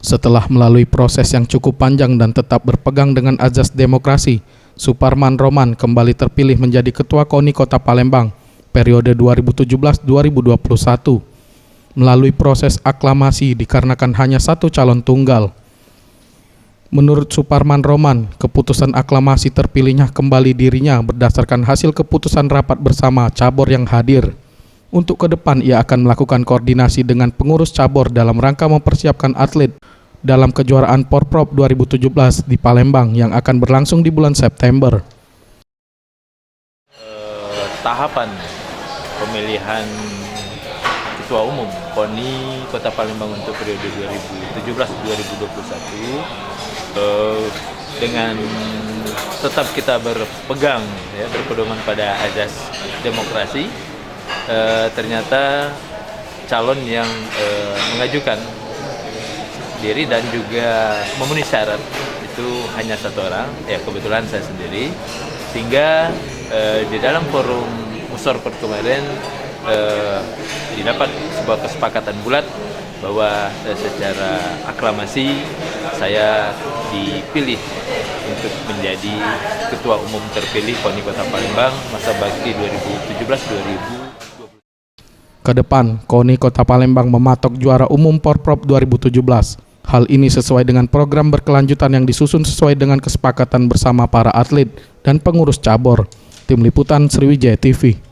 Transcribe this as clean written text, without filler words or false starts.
Setelah melalui proses yang cukup panjang dan tetap berpegang dengan azas demokrasi, Suparman Roman kembali terpilih menjadi Ketua KONI Kota Palembang periode 2017-2021 melalui proses aklamasi dikarenakan hanya satu calon tunggal. Menurut Suparman Roman, keputusan aklamasi terpilihnya kembali dirinya berdasarkan hasil keputusan rapat bersama cabur yang hadir. Untuk ke depan ia akan melakukan koordinasi dengan pengurus cabur dalam rangka mempersiapkan atlet dalam kejuaraan Porprov 2017 di Palembang yang akan berlangsung di bulan September. Tahapan pemilihan Ketua Umum KONI Kota Palembang untuk periode 2017-2021 dengan tetap kita berpegang berpedoman pada azas demokrasi, ternyata calon yang mengajukan diri dan juga memenuhi syarat itu hanya satu orang, kebetulan saya sendiri, sehingga di dalam forum Musyawarah kemarin didapat sebuah kesepakatan bulat bahwa secara aklamasi saya dipilih untuk menjadi Ketua Umum terpilih KONI Kota Palembang masa bakti 2017-2020. Kedepan, KONI Kota Palembang mematok juara umum Porprov 2017. Hal ini sesuai dengan program berkelanjutan yang disusun sesuai dengan kesepakatan bersama para atlet dan pengurus cabur. Tim Liputan Sriwijaya TV.